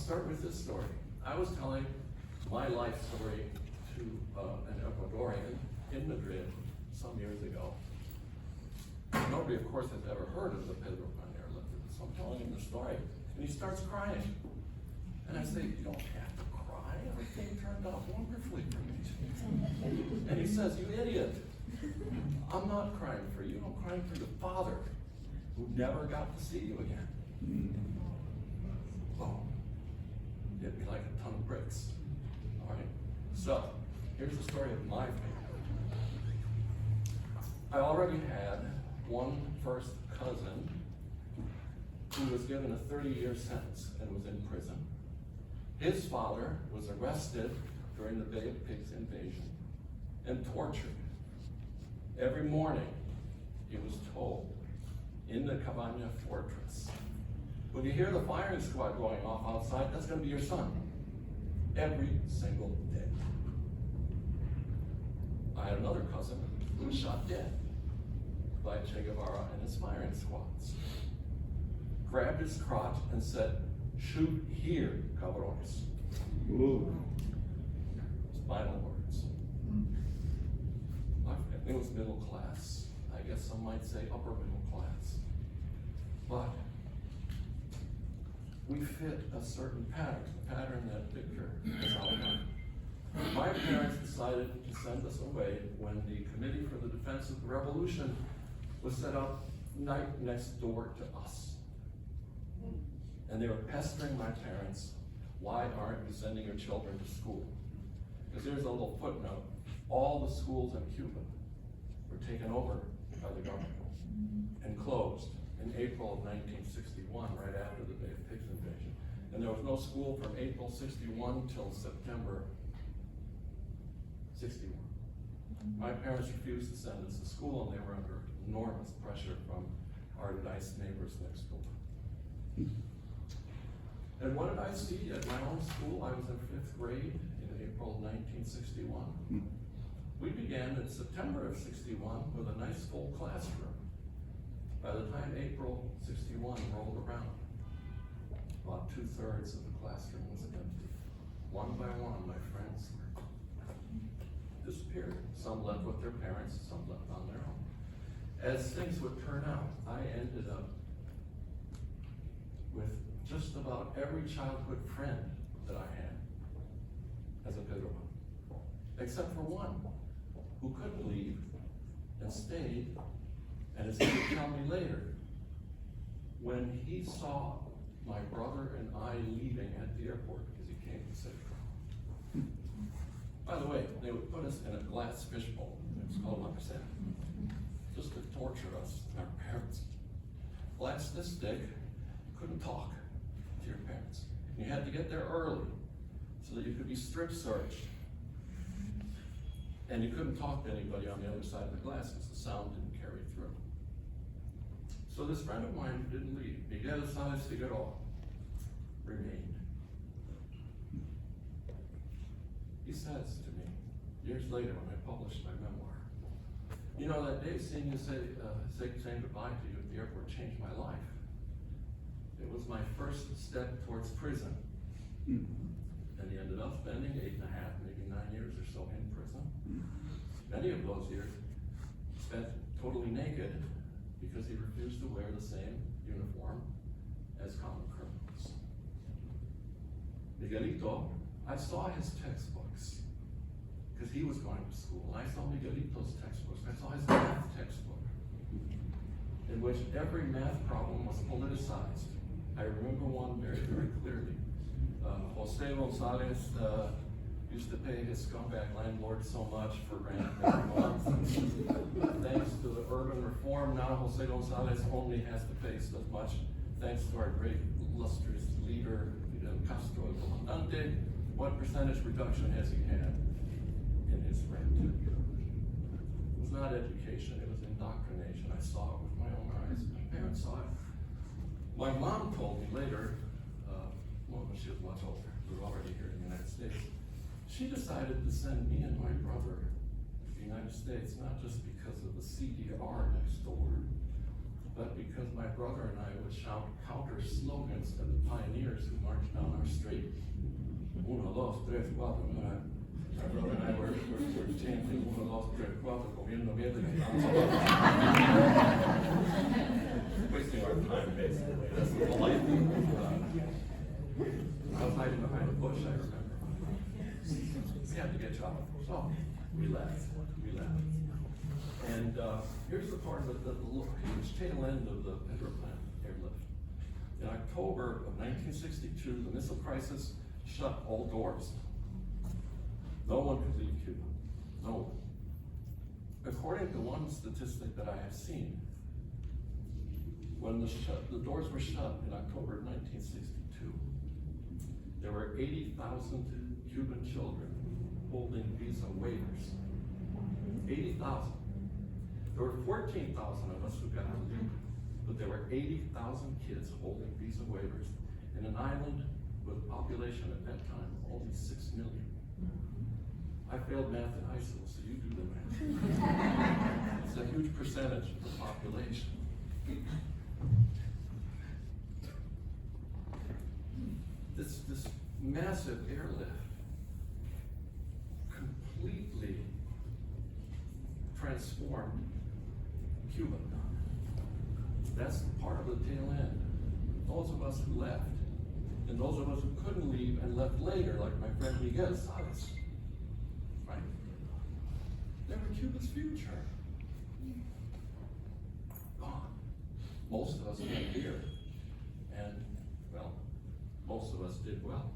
start with this story. I was telling my life story to an Ecuadorian in Madrid some years ago. Nobody, of course, has ever heard of the Pedro Pan airlift, so I'm telling him the story, and he starts crying. And I say, you don't have to cry, everything turned out wonderfully for me. And he says, you idiot, I'm not crying for you, I'm crying for your father, who never got to see you again. Oh, hit me like a ton of bricks. All right, so here's the story of my family. I already had one first cousin who was given a 30-year sentence and was in prison. His father was arrested during the Bay of Pigs invasion and tortured. Every morning, he was told in the Cabana fortress, when you hear the firing squad going off outside, that's going to be your son. Every single day. I had another cousin who was shot dead by Che Guevara and his firing squads. Grabbed his crotch and said, shoot here, cabrones. Final words. My family was middle class. I guess some might say upper middle class. But we fit a certain pattern, the pattern that Victor has outlined. My parents decided to send us away when the Committee for the Defense of the Revolution was set up right next door to us. And they were pestering my parents, why aren't you sending your children to school? Because here's a little footnote. All the schools in Cuba were taken over by the government and closed in April of 1961, right after the Bay of Pigs invasion. And there was no school from April 61 till September 61. My parents refused to send us to school, and they were under enormous pressure from our nice neighbors next door. And what did I see at my own school? I was in 5th grade in April 1961. We began in September of 61 with a nice full classroom. By the time April 61 rolled around, about 2/3 of the classroom was empty. One by one, my friends disappeared. Some left with their parents, some left on their own. As things would turn out, I ended up with just about every childhood friend that I had as a Pedro Pan, except for one who couldn't leave and stayed, and as he would tell me later, when he saw my brother and I leaving at the airport because he came to say, by the way, they would put us in a glass fishbowl, it was called La Peseta, just to torture us and our parents. Glass this big, you couldn't talk to your parents. You had to get there early so that you could be strip searched. And you couldn't talk to anybody on the other side of the glass because the sound didn't carry through. So this friend of mine who didn't leave, Miguel Sáenz Figueroa, remained. He says to me, years later when I published my memoir, you know, that day seeing you saying goodbye to you at the airport changed my life. It was my first step towards prison. And he ended up spending 8.5, maybe 9 years or so in prison. Many of those years spent totally naked because he refused to wear the same uniform as common criminals. Miguelito, I saw his textbooks because he was going to school. I saw Miguelito's textbooks. I saw his math textbook in which every math problem was politicized. I remember one very, very clearly. Jose Gonzalez used to pay his scumbag landlord so much for rent every month. Thanks to the urban reform, now Jose Gonzalez only has to pay so much. Thanks to our great illustrious leader, Fidel Castro, el Comandante. What percentage reduction has he had in his rent? It was not education, it was indoctrination. I saw it with my own eyes. My parents saw it. My mom told me later, well, she was much older, we were already here in the United States. She decided to send me and my brother to the United States, not just because of the CDR next door, but because my brother and I would shout counter slogans at the pioneers who marched down our street. dos, tres, cuatro. My brother and I were chanting 1, 2, 3, 4, comiendo mierda. Wasting our time, basically. That's the polite thing. I was hiding behind a bush, I remember. We had to get chopped. So we left. And here's the part of the huge tail end of the Pedro Pan airlift. In October of 1962, the missile crisis shut all doors. No one could leave Cuba. No one. According to one statistic that I have seen, when the doors were shut in October of 1962, there were 80,000 Cuban children holding visa waivers. 80,000. There were 14,000 of us who got to leave, but there were 80,000 kids holding visa waivers in an island with a population at that time of only 6 million. I failed math in high school, so you do the math. It's a huge percentage of the population. This massive airlift completely transformed Cuba. That's part of the tail end. Those of us who left, and those of us who couldn't leave and left later, like my friend Miguel Salas, right? They were Cuba's future. Gone. Most of us went here, and, well, most of us did well.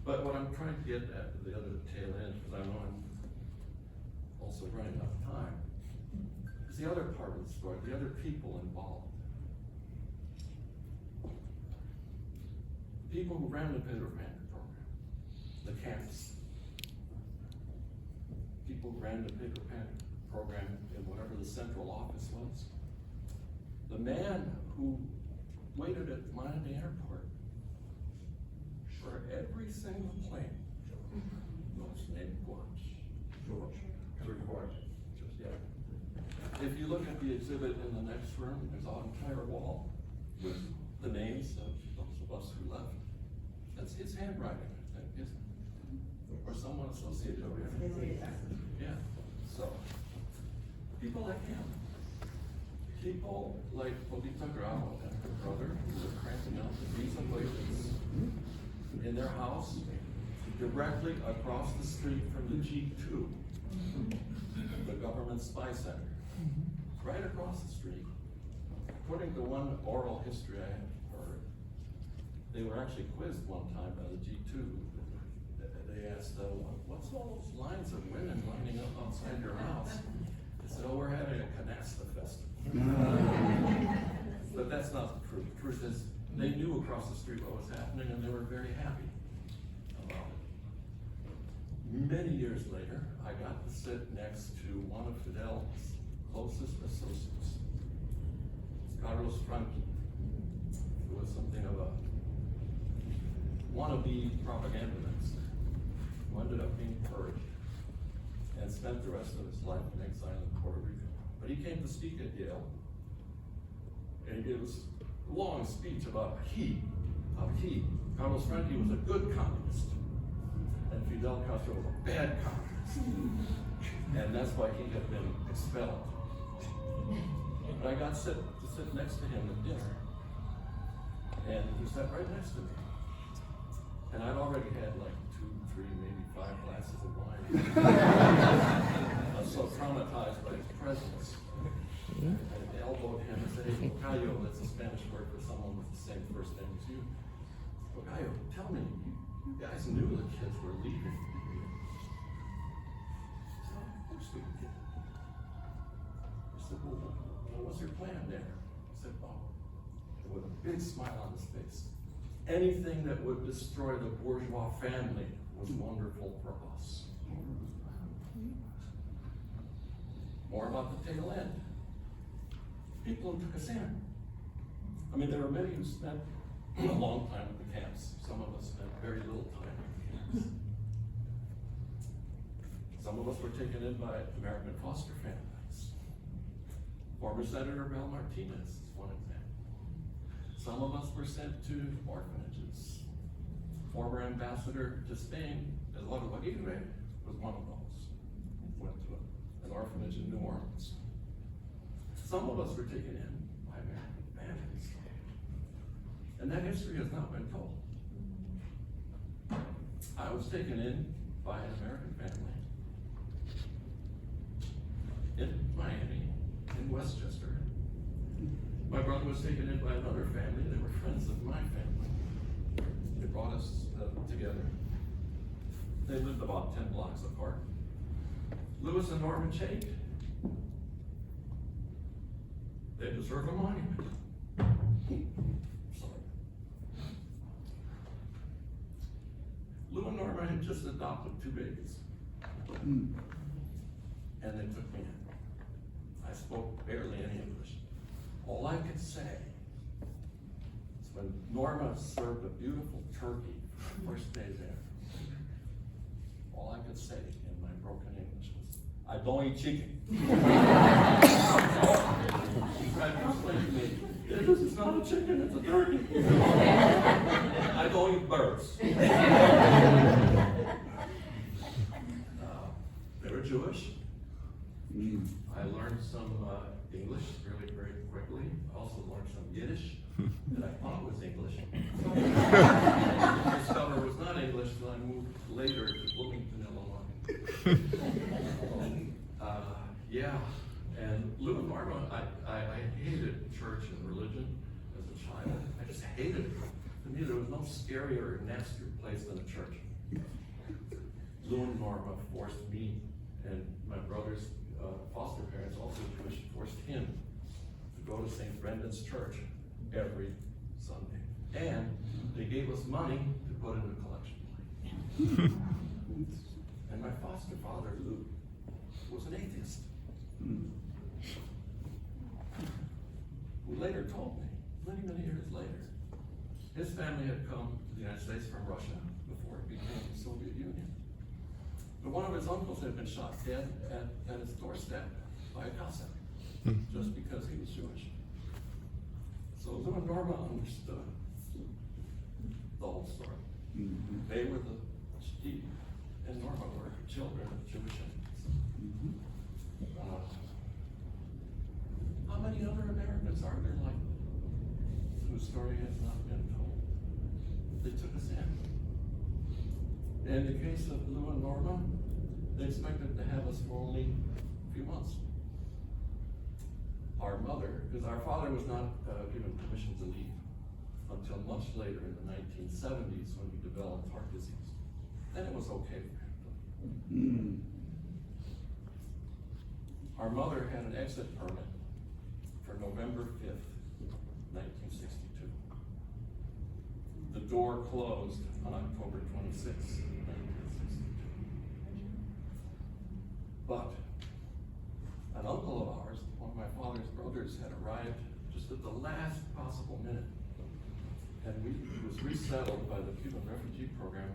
But what I'm trying to get at the other tail end, because I know I'm also running out of time, is the other part of the story, the other people involved. People who ran the Pedro Pan program, the camps. People who ran the Pedro Pan program in whatever the central office was. The man who waited at Miami Airport for every single plane was named George. Yeah. If you look at the exhibit in the next room, there's an entire wall with the names of those of us who left. That's his handwriting, I think, isn't it? Or someone associated with him. Yeah. So, people like him. People like Polita Grau and her brother who were cranking out the visa waivers in their house directly across the street from the G2, the government spy center. Right across the street. According to one oral history I have heard, they were actually quizzed one time by the G2. They asked, what's all those lines of women lining up outside your house? They said, oh, we're having a canasta festival. But that's not the truth. The truth is, they knew across the street what was happening and they were very happy about it. Many years later, I got to sit next to one of Fidel's closest associates, Carlos Franqui, who was something of a wannabe propagandist, who ended up being purged and spent the rest of his life in exile in Puerto Rico. But he came to speak at Yale, and he gave us a long speech about Carlos Franqui was a good communist, and Fidel Castro was a bad communist. And that's why he had been expelled. But I got to sit next to him at dinner, and he sat right next to me. And I'd already had like 2, 3, maybe 5 glasses of wine. I was so traumatized by his presence. I elbowed him and said, hey, Tocayo, that's a Spanish word for someone with the same first name as you. Tocayo, tell me, you guys knew the kids were leaving. He said, of course we did. I said, well, what was your plan there? He said, oh, with a big smile on his face. Anything that would destroy the bourgeois family was wonderful for us. More about the tail end. People who took us in. I mean, there were many who spent a long time at the camps. Some of us spent very little time at the camps. Some of us were taken in by American foster families. Former Senator Bel Martinez is one example. Some of us were sent to orphanages. former ambassador to Spain, Eduardo Aguirre, was one of those. Went to an orphanage in New Orleans. Some of us were taken in by American families. And that history has not been told. I was taken in by an American family in Miami, in Westchester. My brother was taken in by another family. They were friends of my family. They brought us together. They lived about 10 blocks apart. Louis and Norma Chait. They deserve a monument. Sorry. Lou and Norma had just adopted 2 babies. And they took me in. I spoke barely any English. All I could say is when Norma served a beautiful turkey first day there, all I could say in my broken English was, I don't eat chicken. She tried to explain to me, this is not a chicken, it's a turkey. I don't eat birds. They were Jewish. I learned some English really very quickly. I also learned some Yiddish that I thought was English. I discovered it was not English until I moved later to Bloomington, Illinois. Yeah, and Lou and Norma, I hated church and religion as a child. I just hated it. To me, there was no scarier or nastier place than a church. Lou and Norma forced me and my brother's foster parents, also Jewish, forced him to go to St. Brendan's Church every Sunday. And they gave us money to put in a collection plate. And my foster father, Lou, was an atheist. Who later told me, many, many years later, his family had come to the United States from Russia before it became the Soviet Union. But one of his uncles had been shot dead at his doorstep by a Cossack, just because he was Jewish. So Lou and Norma understood the whole story. They were the sheep, and Norma were children of Jewish enemies. How many other Americans are there like whose story has not been told? They took us in. In the case of Lou and Norma, they expected to have us for only a few months. Our mother, because our father was not given permission to leave until much later in the 1970s when he developed heart disease. Then it was okay for him. Our mother had an exit permit for November 5th, 1962. The door closed on October 26th, 1962. But an uncle of ours, one of my father's brothers, had arrived just at the last possible minute. And he was resettled by the Cuban refugee program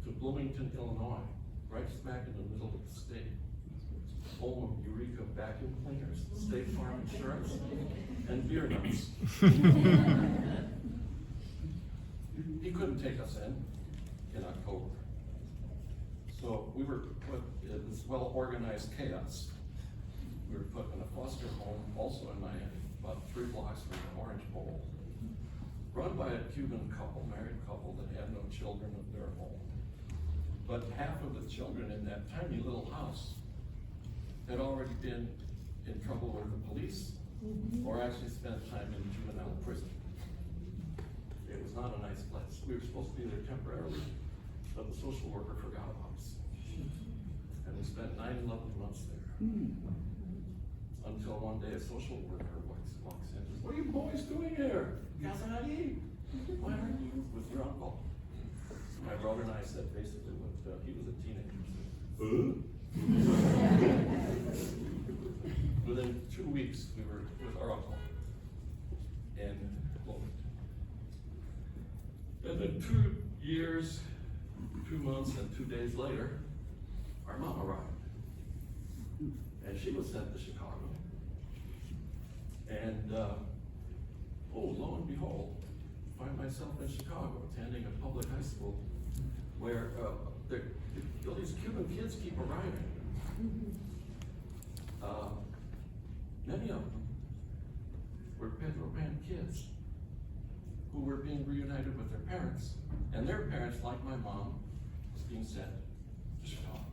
to Bloomington, Illinois, right smack in the middle of the state. Home of Eureka vacuum cleaners, State Farm insurance, and beer nuts. He couldn't take us in October. So we were put in this well-organized chaos. We were put in a foster home, also in Miami, about 3 blocks from the Orange Bowl, run by a Cuban couple, married couple that had no children of their own. But half of the children in that tiny little house had already been in trouble with the police or actually spent time in juvenile prison. It was not a nice place. We were supposed to be there temporarily, but the social worker forgot about us. And we spent 9 lovely months there. Until one day a social worker walks in and says, "What are you boys doing here? Why aren't you with your uncle?" My brother and I said basically what he was a teenager. Within 2 weeks, we were with our uncle in Bloomington. And then 2 years, 2 months, and 2 days later, our mom arrived. And she was sent to Chicago. And lo and behold, I find myself in Chicago attending a public high school where all these Cuban kids keep arriving. Many of them were Pedro Pan kids who were being reunited with their parents, and their parents, like my mom, was being sent to Chicago.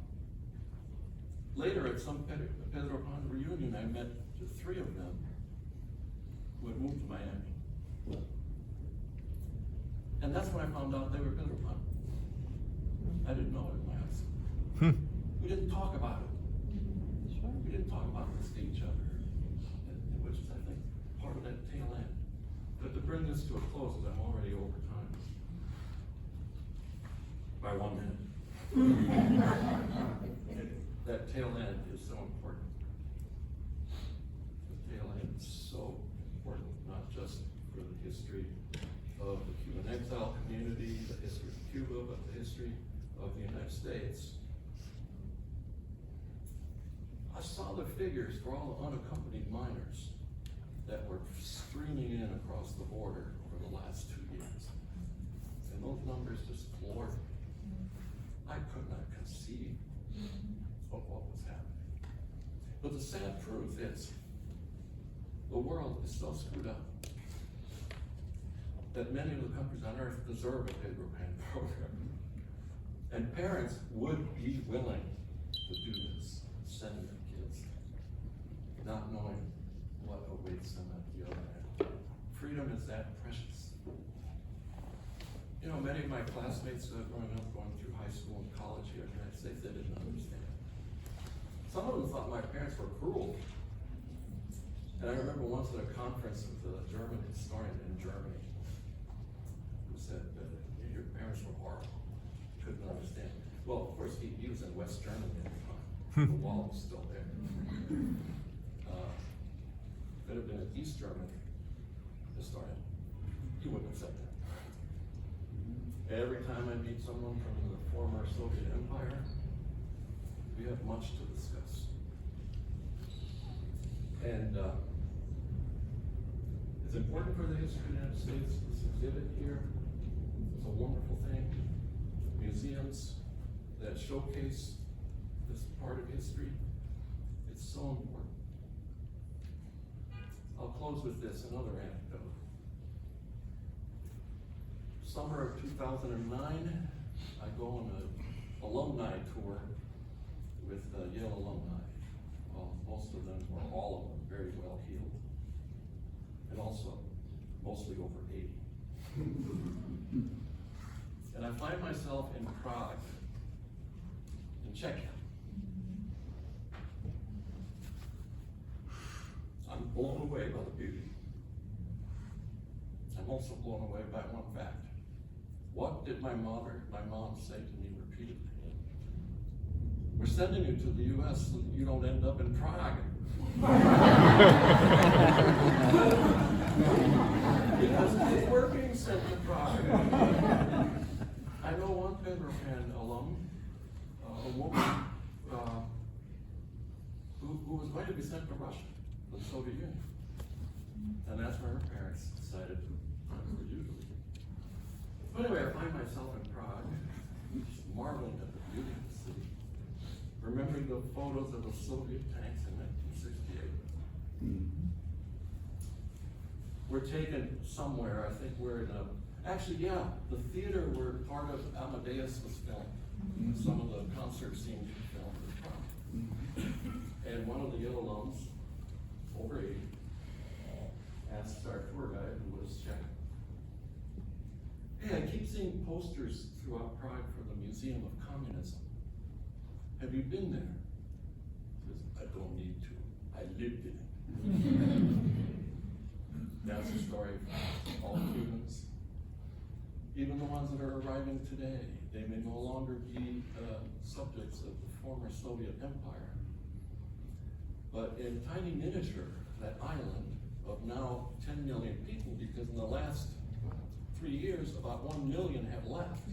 Later, at some Pedro Pan reunion, I met the 3 of them who had moved to Miami. And that's when I found out they were Pedro Pan. I didn't know it in my house. We didn't talk about it. We didn't talk about this to each other, which is, I think, part of that tail end. But to bring this to a close, as I'm already over time, by 1 minute. That tail end is so important. The tail end is so important, not just for the history of the Cuban exile community, the history of Cuba, but the history of the United States. I saw the figures for all the unaccompanied minors that were streaming in across the border over the last 2 years. And those numbers just floored me. I could not conceive of what was happening. But the sad truth is, the world is so screwed up that many of the countries on earth deserve a Pedro Pan program. And parents would be willing to do this, send their kids, not knowing what awaits them at the other end. Freedom is that precious. You know, many of my classmates growing up, going through high school and college here in the United States, they didn't understand. Some of them thought my parents were cruel. And I remember once at a conference with a German historian in Germany who said, your parents were horrible. Couldn't understand. Well, of course, he was in West Germany at the time. The wall was still there. Could have been an East German historian. He wouldn't have said that. Every time I meet someone from the former Soviet Empire, we have much to discuss. And it's important for the history of the United States. This exhibit here is a wonderful thing. Museums that showcase this part of history, it's so important. I'll close with this, another anecdote. Summer of 2009, I go on an alumni tour with Yale alumni. Well, most of them, or all of them, very well heeled. And also, mostly over 80. And I find myself in Prague, in Czechia. I'm blown away by the beauty. I'm also blown away by one fact. What did my mom say to me repeatedly? We're sending you to the US so that you don't end up in Prague. Because we're being sent to Prague. I know one Pedro Pan alum, a woman who was going to be sent to Russia, the Soviet Union. And that's where her parents decided time for you to leave. But anyway, I find myself in Prague, just marveling at the beauty of the city, remembering the photos of the Soviet tanks in 1968. We're taken somewhere, I think we're in the theater where part of Amadeus was filmed. Some of the concert scenes were filmed in Prague. And one of the Yale alums, over 80, asked our tour guide, who was Czech, hey, I keep seeing posters throughout Prague for the Museum of Communism. Have you been there? He says, I don't need to. I lived in it. That's the story for all Cubans. Even the ones that are arriving today, they may no longer be subjects of the former Soviet Empire. But in tiny miniature, that island of now 10 million people, because in the last 3 years, about 1 million have left,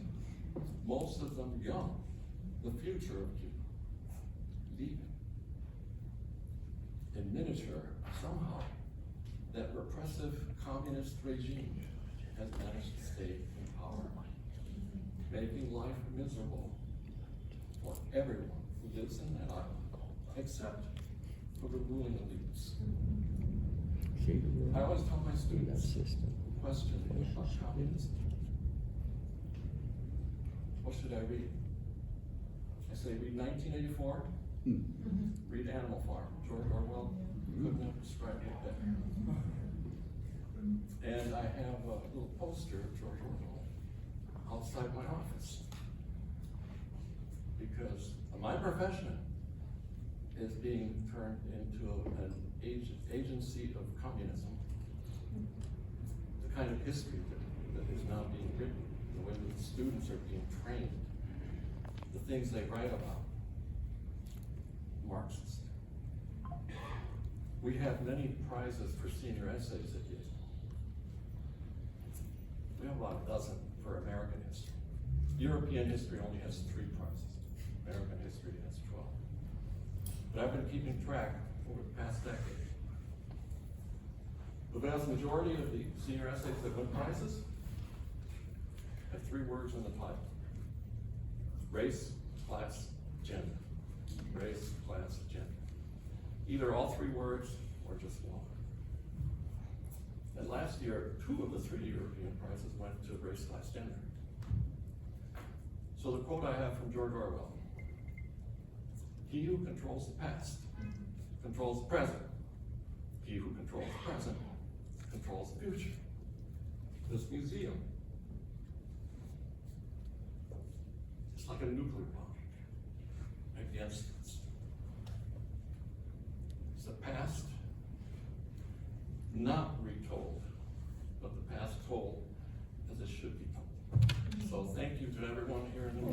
most of them young, the future of Cuba, leaving. In miniature, somehow, that repressive communist regime has managed to stay in power. making life miserable for everyone who lives in that island, except for the ruling elites. I always tell my students, question about communism. What should I read? I say, read 1984, read Animal Farm, George Orwell. Couldn't have described it better. And I have a little poster of George Orwell outside my office. Because my profession is being turned into an agency of communism. The kind of history that is now being written, the way that the students are being trained, the things they write about, Marxist. We have many prizes for senior essays at Yale. We have about a dozen for American history. European history only has 3 prizes. American history has 12. But I've been keeping track over the past decade. The vast majority of the senior essays that win prizes have 3 words in the title: race, class, gender. Race, class, gender. Either all 3 words or just one. And last year, 2 of the 3 European prizes went to race, class, gender. So the quote I have from George Orwell: he who controls the past controls the present. He who controls the present controls the future. This museum, it's like a nuclear bomb against us. It's the past not retold, but the past told as it should be told. So thank you to everyone here in the